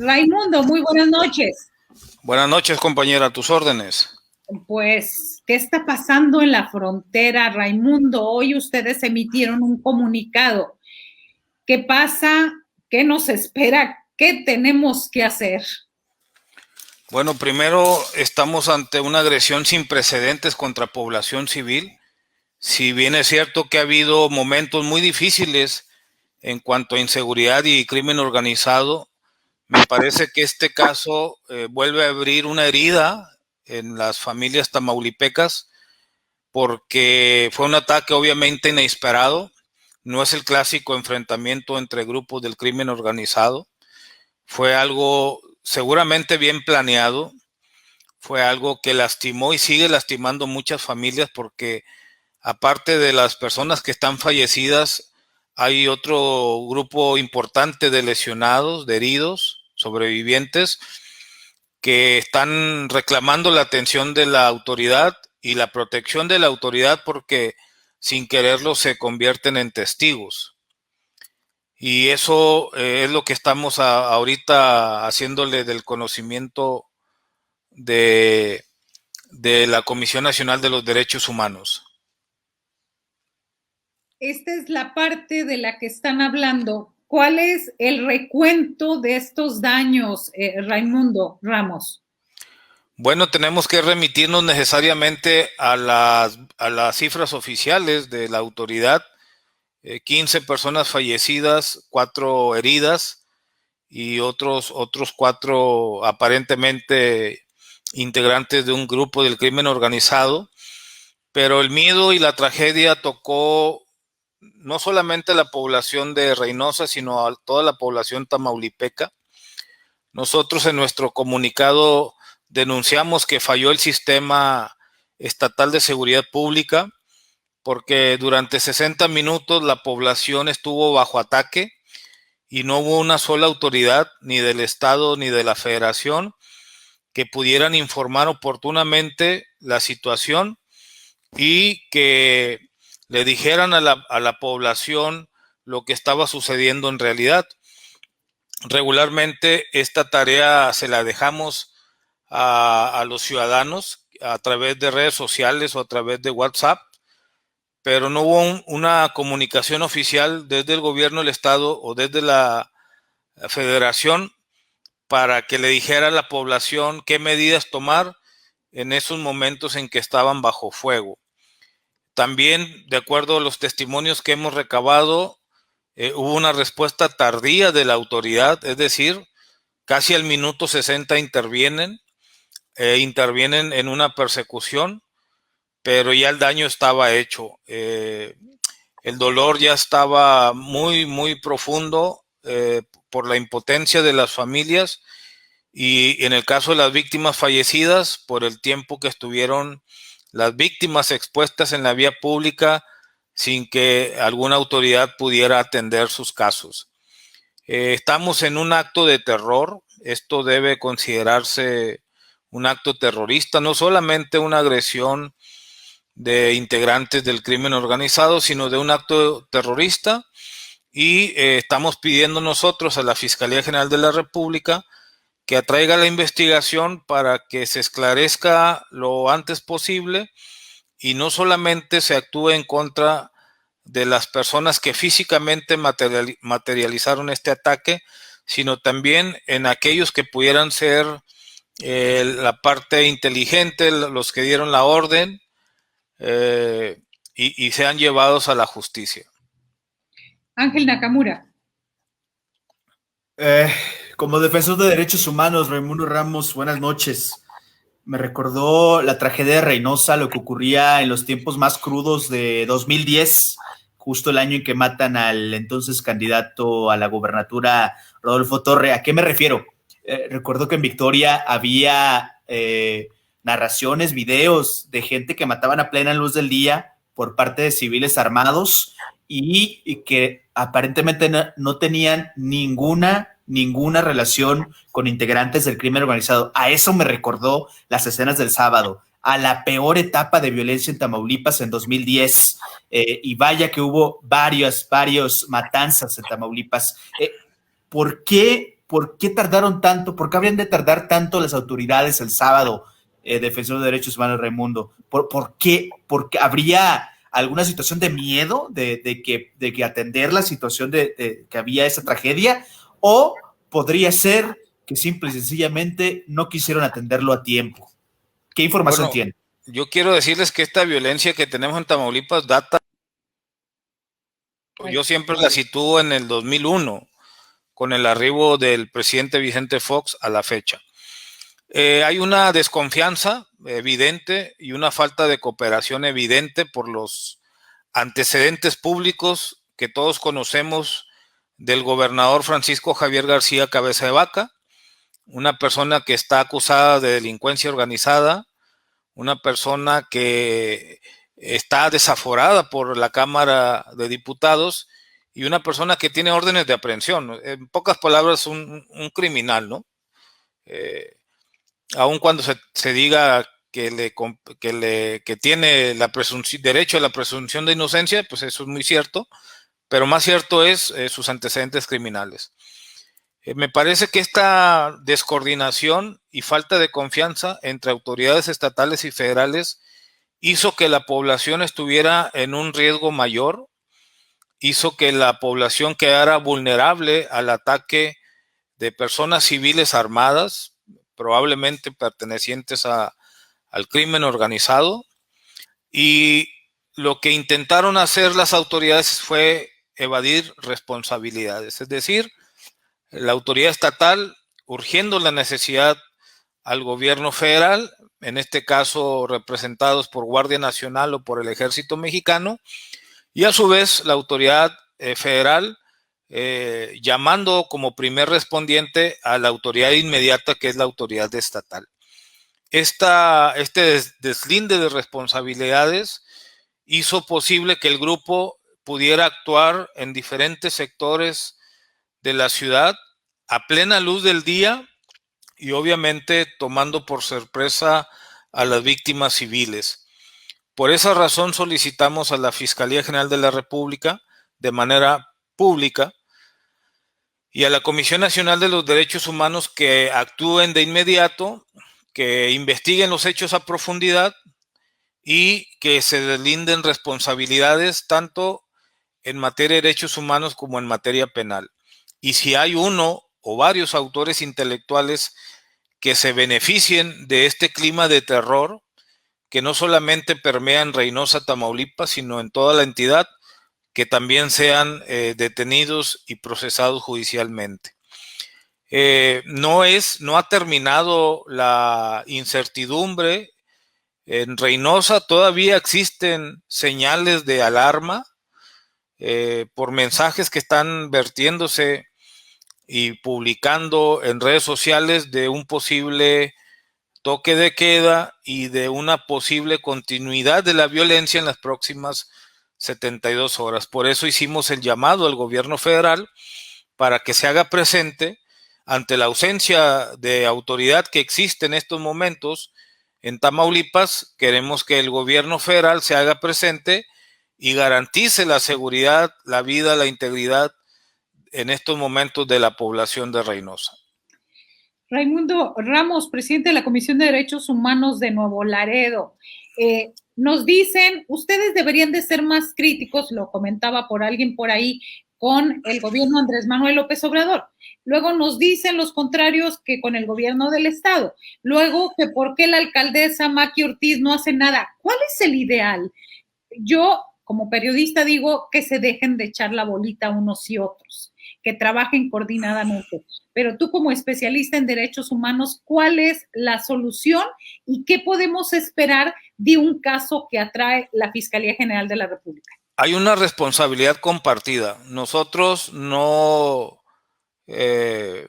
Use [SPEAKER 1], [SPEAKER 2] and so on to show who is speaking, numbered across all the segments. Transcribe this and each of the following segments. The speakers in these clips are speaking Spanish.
[SPEAKER 1] Raimundo, muy buenas noches.
[SPEAKER 2] Buenas noches, compañera, a tus órdenes.
[SPEAKER 1] Pues, ¿qué está pasando en la frontera, Raimundo? Hoy ustedes emitieron un comunicado. ¿Qué pasa? ¿Qué nos espera? ¿Qué tenemos que hacer?
[SPEAKER 2] Bueno, primero estamos ante una agresión sin precedentes contra población civil. Si bien es cierto que ha habido momentos muy difíciles en cuanto a inseguridad y crimen organizado, me parece que este caso vuelve a abrir una herida en las familias tamaulipecas porque fue un ataque obviamente inesperado. No es el clásico enfrentamiento entre grupos del crimen organizado. Fue algo seguramente bien planeado. Fue algo que lastimó y sigue lastimando muchas familias porque aparte de las personas que están fallecidas, hay otro grupo importante de lesionados, de heridos, sobrevivientes, que están reclamando la atención de la autoridad y la protección de la autoridad porque sin quererlo se convierten en testigos. Y eso es lo que estamos ahorita haciéndole del conocimiento de, de la Comisión Nacional de los Derechos Humanos.
[SPEAKER 1] Esta es la parte de la que están hablando. ¿Cuál es el recuento de estos daños, Raimundo Ramos?
[SPEAKER 2] Bueno, tenemos que remitirnos necesariamente a las cifras oficiales de la autoridad. 15 personas fallecidas, 4 heridas y otros 4 aparentemente integrantes de un grupo del crimen organizado. Pero el miedo y la tragedia tocó no solamente a la población de Reynosa, sino a toda la población tamaulipeca. Nosotros en nuestro comunicado denunciamos que falló el sistema estatal de seguridad pública porque durante 60 minutos la población estuvo bajo ataque y no hubo una sola autoridad, ni del Estado ni de la Federación, que pudieran informar oportunamente la situación y que le dijeran a la población lo que estaba sucediendo en realidad. Regularmente esta tarea se la dejamos a los ciudadanos a través de redes sociales o a través de WhatsApp, pero no hubo una comunicación oficial desde el gobierno del estado o desde la federación para que le dijera a la población qué medidas tomar en esos momentos en que estaban bajo fuego. También, de acuerdo a los testimonios que hemos recabado, hubo una respuesta tardía de la autoridad, es decir, casi al minuto 60 intervienen en una persecución, pero ya el daño estaba hecho. El dolor ya estaba muy, muy profundo por la impotencia de las familias y en el caso de las víctimas fallecidas, por el tiempo que estuvieron las víctimas expuestas en la vía pública sin que alguna autoridad pudiera atender sus casos. Estamos en un acto de terror. Esto debe considerarse un acto terrorista, no solamente una agresión de integrantes del crimen organizado, sino de un acto terrorista. Y estamos pidiendo nosotros a la Fiscalía General de la República que atraiga la investigación para que se esclarezca lo antes posible y no solamente se actúe en contra de las personas que físicamente materializaron este ataque, sino también en aquellos que pudieran ser la parte inteligente, los que dieron la orden y sean llevados a la justicia.
[SPEAKER 1] Ángel Nakamura.
[SPEAKER 3] Como defensor de derechos humanos, Raimundo Ramos, buenas noches. Me recordó la tragedia de Reynosa, lo que ocurría en los tiempos más crudos de 2010, justo el año en que matan al entonces candidato a la gobernatura, Rodolfo Torre. ¿A qué me refiero? Recuerdo que en Victoria había narraciones, videos de gente que mataban a plena luz del día por parte de civiles armados y que aparentemente no tenían ninguna relación con integrantes del crimen organizado. A eso me recordó las escenas del sábado, a la peor etapa de violencia en Tamaulipas en 2010. Y vaya que hubo varios matanzas en Tamaulipas. ¿Por qué ¿por qué tardaron tanto? ¿Por qué habrían de tardar tanto las autoridades el sábado, defensor de derechos humanos Raimundo? ¿Por qué? ¿Porque habría alguna situación de miedo de que atender la situación de que había esa tragedia? ¿O podría ser que simple y sencillamente no quisieron atenderlo a tiempo? ¿Qué información tiene?
[SPEAKER 2] Yo quiero decirles que esta violencia que tenemos en Tamaulipas data, yo siempre la sitúo en el 2001, con el arribo del presidente Vicente Fox a la fecha. Hay una desconfianza evidente y una falta de cooperación evidente por los antecedentes públicos que todos conocemos del gobernador Francisco Javier García Cabeza de Vaca, una persona que está acusada de delincuencia organizada, una persona que está desaforada por la Cámara de Diputados y una persona que tiene órdenes de aprehensión. En pocas palabras, un criminal, ¿no? Aun cuando se diga que tiene derecho a la presunción de inocencia, pues eso es muy cierto, pero más cierto es sus antecedentes criminales. Me parece que esta descoordinación y falta de confianza entre autoridades estatales y federales hizo que la población estuviera en un riesgo mayor, hizo que la población quedara vulnerable al ataque de personas civiles armadas, probablemente pertenecientes al crimen organizado, y lo que intentaron hacer las autoridades fue evadir responsabilidades, es decir, la autoridad estatal urgiendo la necesidad al gobierno federal, en este caso representados por Guardia Nacional o por el Ejército Mexicano, y a su vez la autoridad federal llamando como primer respondiente a la autoridad inmediata, que es la autoridad estatal. Este deslinde de responsabilidades hizo posible que el grupo pudiera actuar en diferentes sectores de la ciudad a plena luz del día y obviamente tomando por sorpresa a las víctimas civiles. Por esa razón solicitamos a la Fiscalía General de la República de manera pública y a la Comisión Nacional de los Derechos Humanos que actúen de inmediato, que investiguen los hechos a profundidad y que se deslinden responsabilidades tanto en materia de derechos humanos como en materia penal. Y si hay uno o varios autores intelectuales que se beneficien de este clima de terror, que no solamente permea en Reynosa, Tamaulipas, sino en toda la entidad, que también sean detenidos y procesados judicialmente. No ha terminado la incertidumbre. En Reynosa todavía existen señales de alarma por mensajes que están vertiéndose y publicando en redes sociales de un posible toque de queda y de una posible continuidad de la violencia en las próximas 72 horas. Por eso hicimos el llamado al gobierno federal para que se haga presente ante la ausencia de autoridad que existe en estos momentos en Tamaulipas. Queremos que el gobierno federal se haga presente y garantice la seguridad, la vida, la integridad en estos momentos de la población de Reynosa.
[SPEAKER 1] Raimundo Ramos, presidente de la Comisión de Derechos Humanos de Nuevo Laredo. Nos dicen, ustedes deberían de ser más críticos, lo comentaba por alguien por ahí, con el gobierno Andrés Manuel López Obrador. Luego nos dicen los contrarios que con el gobierno del estado. Luego que por qué la alcaldesa Maqui Ortiz no hace nada. ¿Cuál es el ideal? Yo, como periodista, digo que se dejen de echar la bolita unos y otros, que trabajen coordinadamente. Pero tú, como especialista en derechos humanos, ¿cuál es la solución y qué podemos esperar de un caso que atrae la Fiscalía General de la República?
[SPEAKER 2] Hay una responsabilidad compartida. Nosotros no le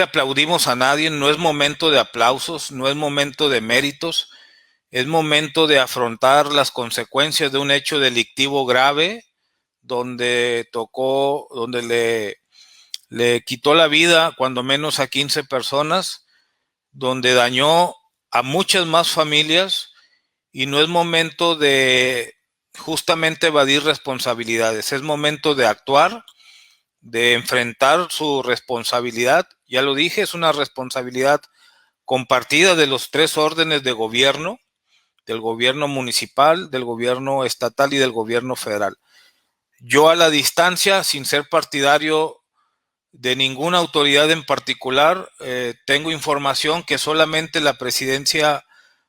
[SPEAKER 2] aplaudimos a nadie, no es momento de aplausos, no es momento de méritos, es momento de afrontar las consecuencias de un hecho delictivo grave donde le quitó la vida cuando menos a 15 personas, donde dañó a muchas más familias, y no es momento de justamente evadir responsabilidades, es momento de actuar, de enfrentar su responsabilidad Ya lo dije, es una responsabilidad compartida de los 3 órdenes de gobierno, del gobierno municipal, del gobierno estatal y del gobierno federal. Yo a la distancia, sin ser partidario de ninguna autoridad en particular, tengo información que solamente la presidencia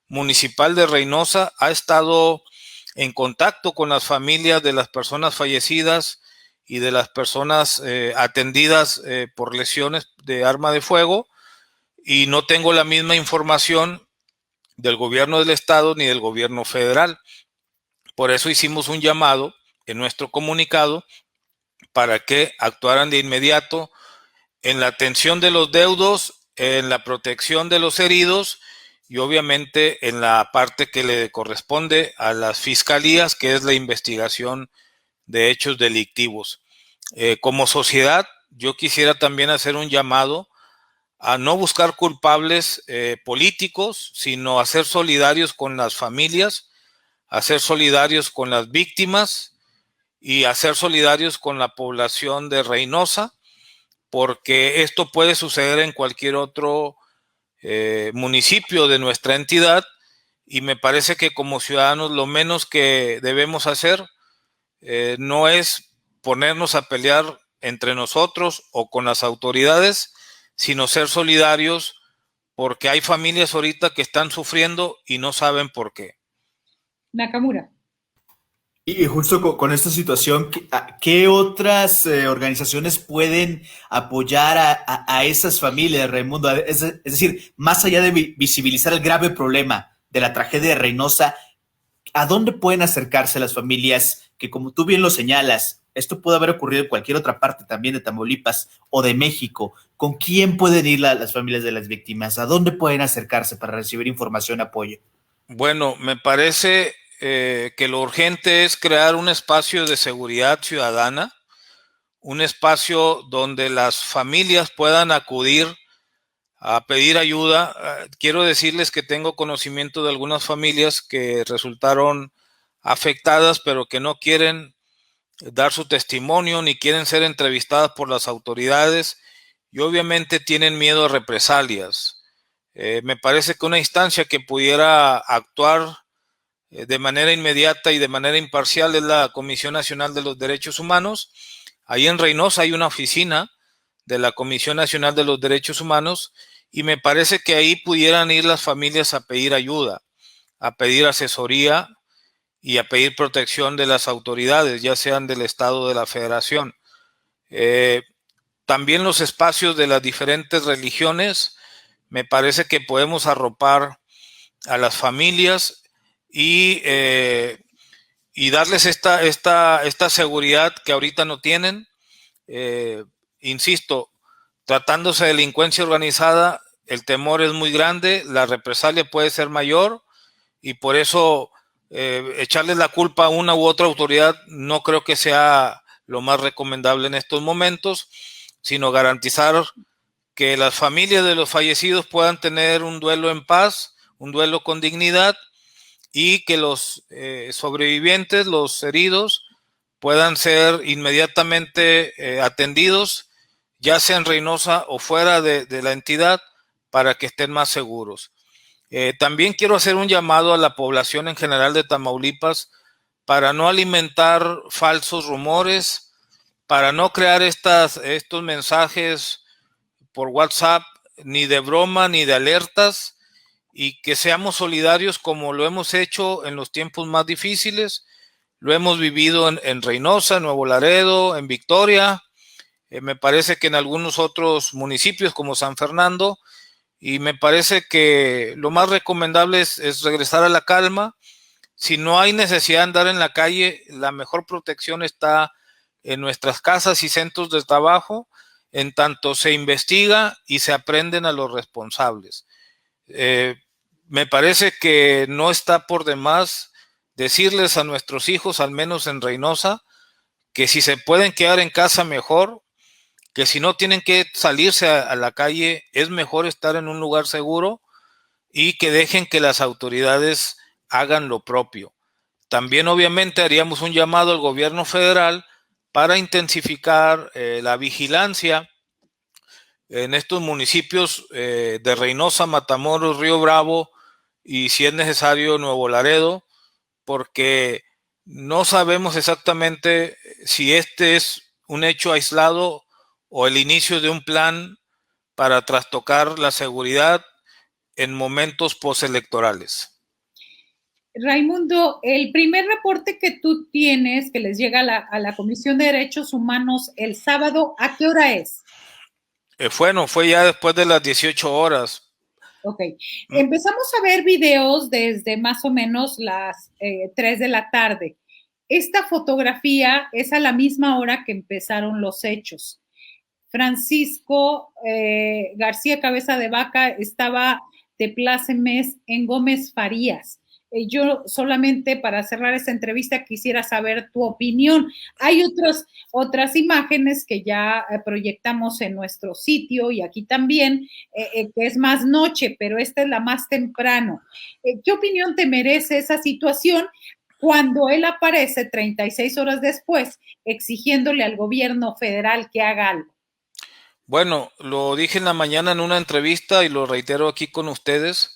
[SPEAKER 2] municipal de Reynosa ha estado en contacto con las familias de las personas fallecidas y de las personas atendidas por lesiones de arma de fuego, y no tengo la misma información del gobierno del estado ni del gobierno federal. Por eso hicimos un llamado en nuestro comunicado para que actuaran de inmediato en la atención de los deudos, en la protección de los heridos y obviamente en la parte que le corresponde a las fiscalías, que es la investigación de hechos delictivos. Como sociedad, yo quisiera también hacer un llamado a no buscar culpables políticos, sino a ser solidarios con las familias, a ser solidarios con las víctimas y a ser solidarios con la población de Reynosa, porque esto puede suceder en cualquier otro municipio de nuestra entidad, y me parece que como ciudadanos lo menos que debemos hacer no es ponernos a pelear entre nosotros o con las autoridades, sino ser solidarios, porque hay familias ahorita que están sufriendo y no saben por qué.
[SPEAKER 1] Nakamura.
[SPEAKER 3] Y justo con esta situación, ¿qué otras organizaciones pueden apoyar a esas familias, Raimundo? Es decir, más allá de visibilizar el grave problema de la tragedia de Reynosa, ¿a dónde pueden acercarse las familias que, como tú bien lo señalas, esto puede haber ocurrido en cualquier otra parte también de Tamaulipas o de México? ¿Con quién pueden ir las familias de las víctimas? ¿A dónde pueden acercarse para recibir información, apoyo?
[SPEAKER 2] Bueno, me parece que lo urgente es crear un espacio de seguridad ciudadana, un espacio donde las familias puedan acudir a pedir ayuda. Quiero decirles que tengo conocimiento de algunas familias que resultaron afectadas, pero que no quieren dar su testimonio ni quieren ser entrevistadas por las autoridades y obviamente tienen miedo a represalias. Me parece que una instancia que pudiera actuar de manera inmediata y de manera imparcial es la Comisión Nacional de los Derechos Humanos. Ahí en Reynosa hay una oficina de la Comisión Nacional de los Derechos Humanos y me parece que ahí pudieran ir las familias a pedir ayuda, a pedir asesoría y a pedir protección de las autoridades, ya sean del Estado o de la Federación. También los espacios de las diferentes religiones, me parece que podemos arropar a las familias y darles esta seguridad que ahorita no tienen. Insisto, tratándose de delincuencia organizada, el temor es muy grande, la represalia puede ser mayor y por eso echarles la culpa a una u otra autoridad no creo que sea lo más recomendable en estos momentos, sino garantizar que las familias de los fallecidos puedan tener un duelo en paz, un duelo con dignidad, y que los sobrevivientes, los heridos, puedan ser inmediatamente atendidos, ya sea en Reynosa o fuera de la entidad, para que estén más seguros. También quiero hacer un llamado a la población en general de Tamaulipas para no alimentar falsos rumores, para no crear estos mensajes por WhatsApp, ni de broma ni de alertas, y que seamos solidarios como lo hemos hecho en los tiempos más difíciles. Lo hemos vivido en Reynosa, en Nuevo Laredo, en Victoria, me parece que en algunos otros municipios como San Fernando, y me parece que lo más recomendable es regresar a la calma. Si no hay necesidad de andar en la calle, la mejor protección está en nuestras casas y centros de trabajo, en tanto se investiga y se aprenden a los responsables. Me parece que no está por demás decirles a nuestros hijos, al menos en Reynosa, que si se pueden quedar en casa mejor, que si no tienen que salirse a la calle, es mejor estar en un lugar seguro, y que dejen que las autoridades hagan lo propio. También obviamente haríamos un llamado al gobierno federal para intensificar la vigilancia en estos municipios de Reynosa, Matamoros, Río Bravo y, si es necesario, Nuevo Laredo, porque no sabemos exactamente si este es un hecho aislado o el inicio de un plan para trastocar la seguridad en momentos postelectorales.
[SPEAKER 1] Raimundo, el primer reporte que tú tienes, que les llega a la Comisión de Derechos Humanos el sábado, ¿a qué hora es?
[SPEAKER 2] Bueno, fue ya después de las 18 horas.
[SPEAKER 1] Ok. Empezamos a ver videos desde más o menos las 3 de la tarde. Esta fotografía es a la misma hora que empezaron los hechos. Francisco García Cabeza de Vaca estaba de plácemes en Gómez Farías. Yo solamente para cerrar esta entrevista quisiera saber tu opinión. Hay otras imágenes que ya proyectamos en nuestro sitio y aquí también, que es más noche, pero esta es la más temprano. ¿Qué opinión te merece esa situación cuando él aparece 36 horas después exigiéndole al gobierno federal que haga algo?
[SPEAKER 2] Bueno, lo dije en la mañana en una entrevista y lo reitero aquí con ustedes.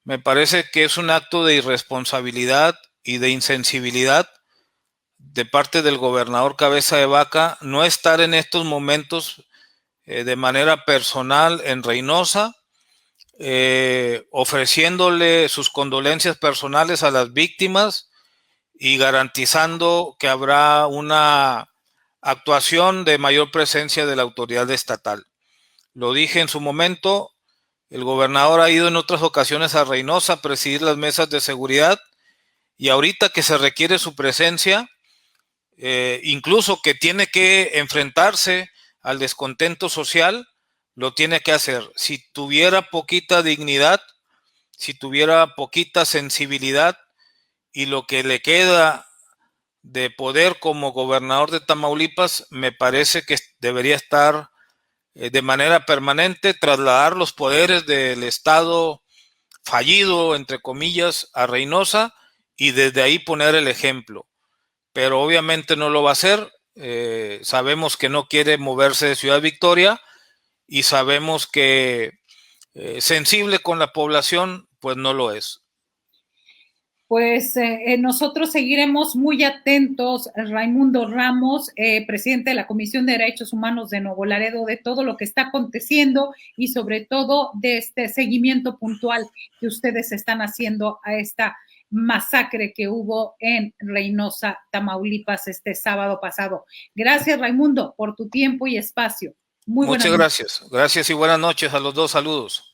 [SPEAKER 2] Me parece que es un acto de irresponsabilidad y de insensibilidad de parte del gobernador Cabeza de Vaca no estar en estos momentos de manera personal en Reynosa, ofreciéndole sus condolencias personales a las víctimas y garantizando que habrá una actuación de mayor presencia de la autoridad estatal. Lo dije en su momento, el gobernador ha ido en otras ocasiones a Reynosa a presidir las mesas de seguridad y ahorita que se requiere su presencia, incluso que tiene que enfrentarse al descontento social, lo tiene que hacer. Si tuviera poquita dignidad, si tuviera poquita sensibilidad y lo que le queda de poder como gobernador de Tamaulipas, me parece que debería estar de manera permanente, trasladar los poderes del Estado fallido, entre comillas, a Reynosa y desde ahí poner el ejemplo. Pero obviamente no lo va a hacer. Sabemos que no quiere moverse de Ciudad Victoria y sabemos que sensible con la población, pues no lo es.
[SPEAKER 1] Pues nosotros seguiremos muy atentos, Raimundo Ramos, presidente de la Comisión de Derechos Humanos de Nuevo Laredo, de todo lo que está aconteciendo y sobre todo de este seguimiento puntual que ustedes están haciendo a esta masacre que hubo en Reynosa, Tamaulipas, este sábado pasado. Gracias, Raimundo, por tu tiempo y espacio.
[SPEAKER 2] Muchas gracias. Gracias y buenas noches a los dos. Saludos.